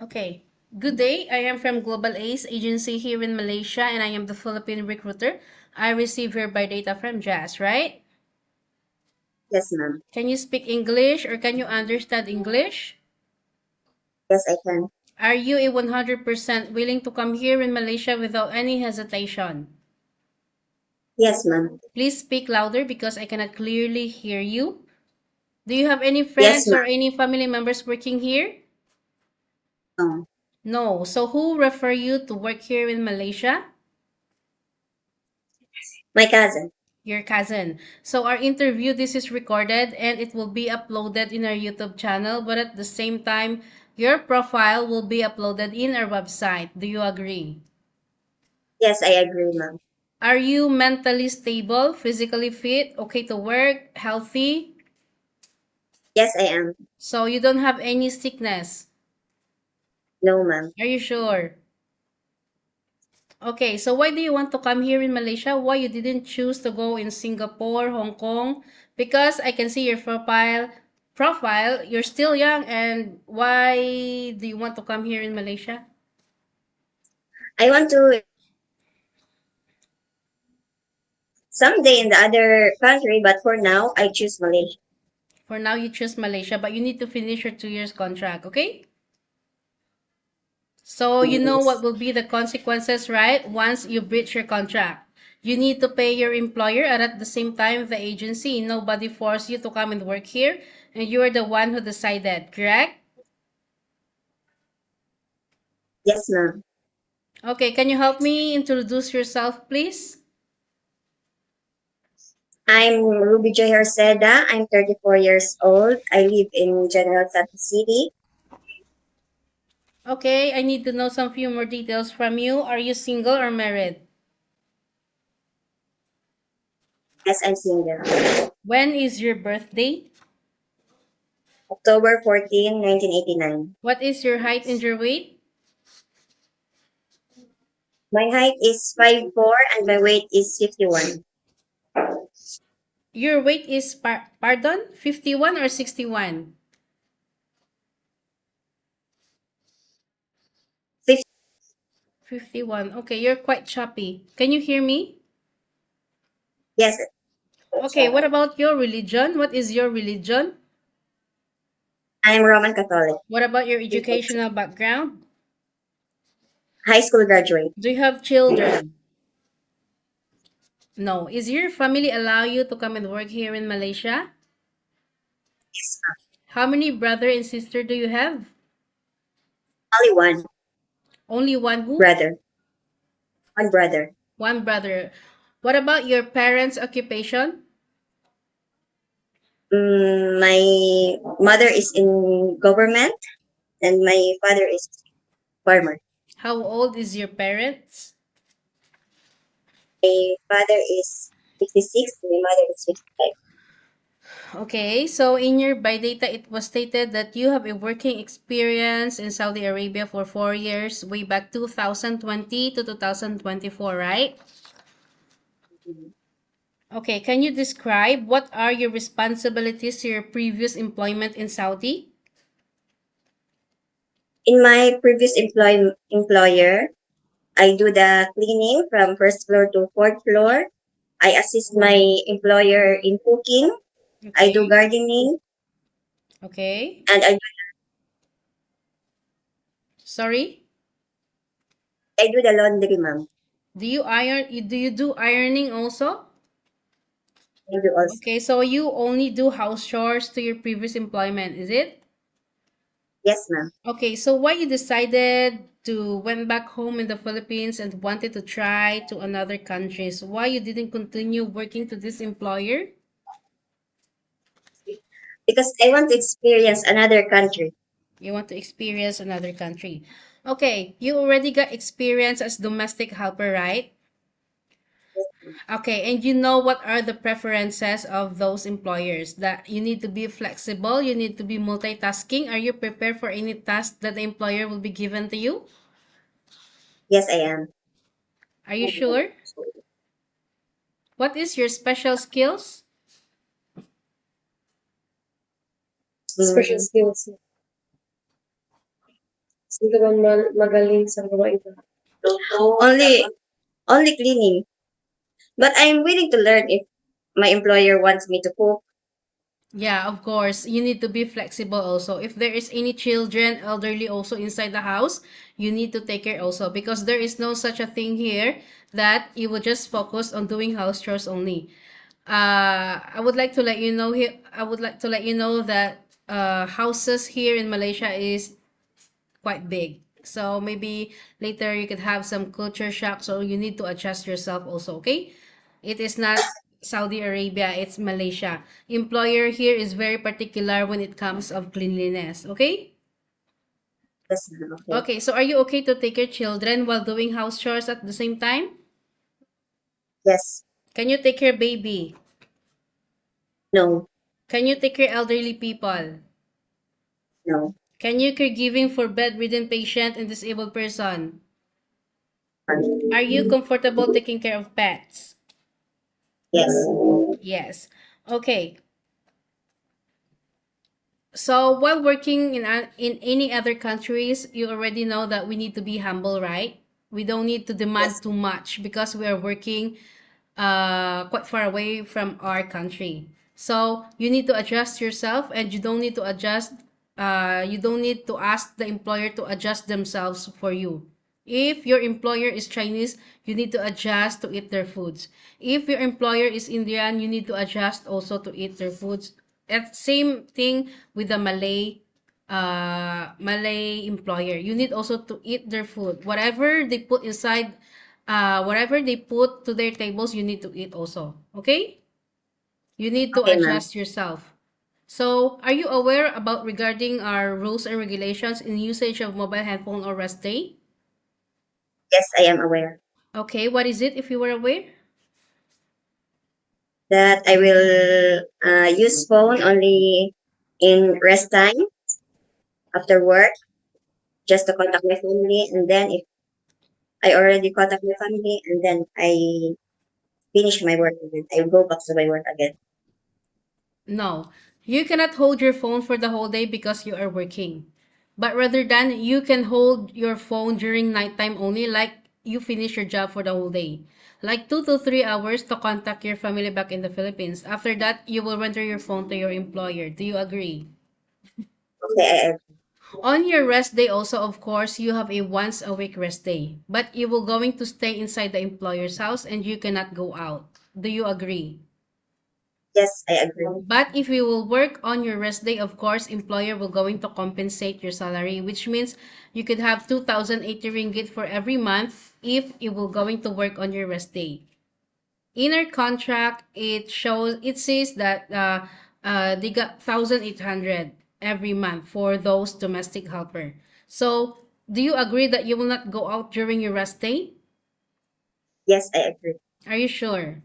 Okay. Good day. I am from Global Ace Agency here in Malaysia and I am the Philippine recruiter. I receive your data from Jazz, right? Yes, ma'am. Can you speak English or can you understand English? Yes, I can. Are you a 100% willing to come here in Malaysia without any hesitation? Yes, ma'am. Please speak louder because I cannot clearly hear you. Do you have any Yes, friends ma'am. or any family members working here? No. No. So who refer you to work here in Malaysia? My cousin. Your cousin. So our interview, this is recorded and it will be uploaded in our YouTube channel, but at the same time, your profile will be uploaded in our website. Do you agree? Yes, I agree, ma'am. Are you mentally stable, physically fit, okay to work, healthy? Yes, I am. So you don't have any sickness. No, ma'am. Are you sure? Okay, so why do you want to come here in Malaysia? Why you didn't choose to go in Singapore, Hong Kong? Because I can see your profile, you're still young and why do you want to come here in Malaysia? I want to someday in the other country, but for now, I choose Malaysia. For now you choose Malaysia, but you need to finish your 2 years contract, okay? So you know what Yes. will be the consequences, right? Once you breach your contract. You need to pay your employer and at the same time the agency. Nobody forced you to come and work here and you are the one who decided, correct? Yes, ma'am. Okay, can you help me introduce yourself, please? I'm Ruby J. Herceda. I'm 34 years old. I live in General Santos City. Okay, I need to know some few more details from you. Are you single or married? Yes, I'm single. When is your birthday? October 14, 1989. What is your height and your weight? My height is 5'4" and my weight is 51. Your weight is, pardon, 51 or 61? 51. Okay, you're quite choppy. Can you hear me? Yes, Okay, what about your religion? What is your religion? I'm Roman Catholic. What about your educational background? High school graduate. Do you have children? No. Is your family allow you to come and work here in Malaysia? Yes, How many brother and sister do you have? only one Only one who? brother. One brother. One brother. What about your parents' occupation? My mother is in government and my father is farmer. How old is your parents? My father is 66 and my mother is 55. Okay, so in your data, it was stated that you have a working experience in Saudi Arabia for 4 years, way back 2020 to 2024, right? Okay, can you describe what are your responsibilities to your previous employment in Saudi? In my previous employer, I do the cleaning from first floor to fourth floor. I assist my employer in cooking. I do Okay, gardening okay. and Sorry? I do the laundry, ma'am. Do you do you do ironing also? I do also. Okay, so you only do house chores to your previous employment, is it? Yes, ma'am. Okay, so why you decided to went back home in the Philippines and wanted to try to another countries? Why you didn't continue working to this employer? Because I want to experience another country. You want to experience another country. Okay, you already got experience as domestic helper, right? Okay, and you know what are the preferences of those employers that you need to be flexible, you need to be multitasking. Are you prepared for any task that the employer will be given to you? Yes, I am. Are you sure? What is your special skills? Special skills. Sino ba magaling sa mga ito? Only cleaning. But I'm willing to learn if my employer wants me to cook. Yeah, of course. You need to be flexible also. If there is any children, elderly also inside the house, you need to take care also because there is no such a thing here that you will just focus on doing house chores only. I would like to let you know here. I would like to let you know that houses here in Malaysia is quite big. So maybe later you could have some culture shock. So you need to adjust yourself also, okay? It is not Saudi Arabia, it's Malaysia. Employer here is very particular when it comes of cleanliness, okay? Yes, okay. Okay, so are you okay to take your children while doing house chores at the same time? Yes. Can you take your baby? No. Can you take your elderly people? No. Can you caregiving for bedridden patient and disabled person? Are you comfortable taking care of pets? Yes. Yes. Okay. So while working in any other countries, you already know that we need to be humble, right? We don't need to demand Yes. too much because we are working quite far away from our country. So you need to adjust yourself, and you don't need to adjust. You don't need to ask the employer to adjust themselves for you. If your employer is Chinese, you need to adjust to eat their foods. If your employer is Indian, you need to adjust also to eat their foods. And same thing with the Malay employer. You need also to eat their food. Whatever they put to their tables, you need to eat also. Okay? You need to Okay, ma'am. adjust yourself. So, are you aware about regarding our rules and regulations in usage of mobile handphone or rest day? Yes, I am aware Okay, what is it if you were aware? that I will use phone only in rest time after work just to contact my family, and then if I already contact my family, and then I finish my work again. I go back to my work again. No, you cannot hold your phone for the whole day because you are working. But rather than you can hold your phone during nighttime only, like you finish your job for the whole day. Like 2 to 3 hours to contact your family back in the Philippines. After that, you will render your phone to your employer. Do you agree? Okay, On your rest day also, of course, you have a once a week rest day. But you will going to stay inside the employer's house and you cannot go out. Do you agree? yes, I agree. But if you will work on your rest day, of course, employer will going to compensate your salary, which means you could have 2,080 ringgit for every month if you will going to work on your rest day. In our contract, it says that they got 1,800 every month for those domestic helper. So, do you agree that you will not go out during your rest day? Yes, I agree. Are you sure?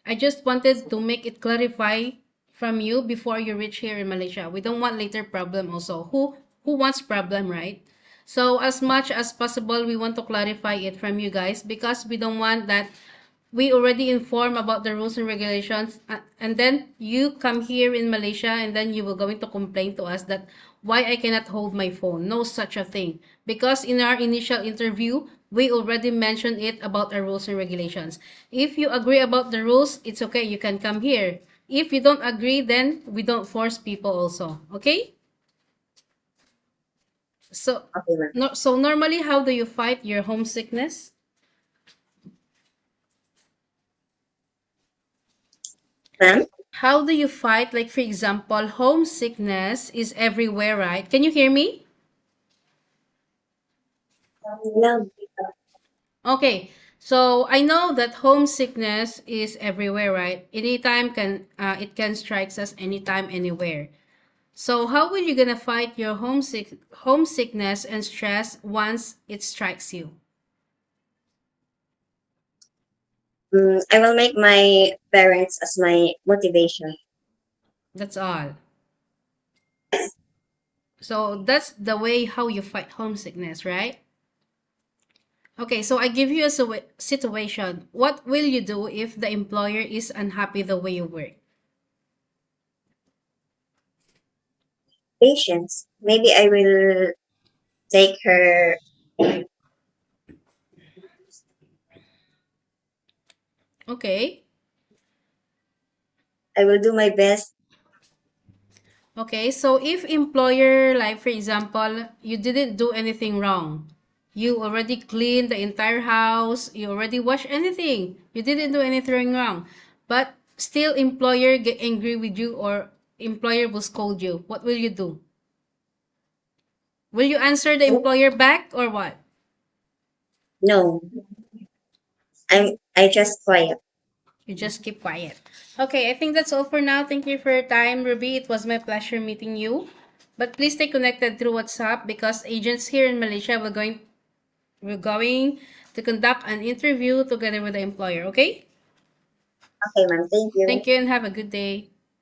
I just wanted to make it clarify from you before you reach here in Malaysia. We don't want later problem also. Who wants problem, right? So as much as possible, we want to clarify it from you guys because we don't want that we already inform about the rules and regulations and then you come here in Malaysia and then you will going to complain to us that why I cannot hold my phone. No such a thing. Because in our initial interview, we already mentioned it about our rules and regulations. If you agree about the rules, it's okay. You can come here. If you don't agree, then we don't force people also. Okay? So, Okay, ma'am. no, so normally, how do you fight your homesickness? Ma'am? How do you fight, like, for example, homesickness is everywhere, right? Can you hear me? No. Okay, so I know that homesickness is everywhere, right? Anytime it can strikes us anytime, anywhere. So how will you gonna fight your homesickness and stress once it strikes you? I will make my parents as my motivation. That's all. So that's the way how you fight homesickness, right? Okay, so I give you a situation. What will you do if the employer is unhappy the way you work? Patience. Maybe I will. take her. Okay. I will do my best. Okay, so if employer, like for example, you didn't do anything wrong, you already cleaned the entire house, you already washed anything, you didn't do anything wrong, but still employer get angry with you or employer will scold you, what will you do? Will you answer the employer back or what? No, I just quiet. You just keep quiet. Okay, I think that's all for now. Thank you for your time, Ruby. It was my pleasure meeting you. But please stay connected through WhatsApp because agents here in Malaysia we're going to conduct an interview together with the employer, okay? Okay, ma'am. Thank you. Thank you and have a good day.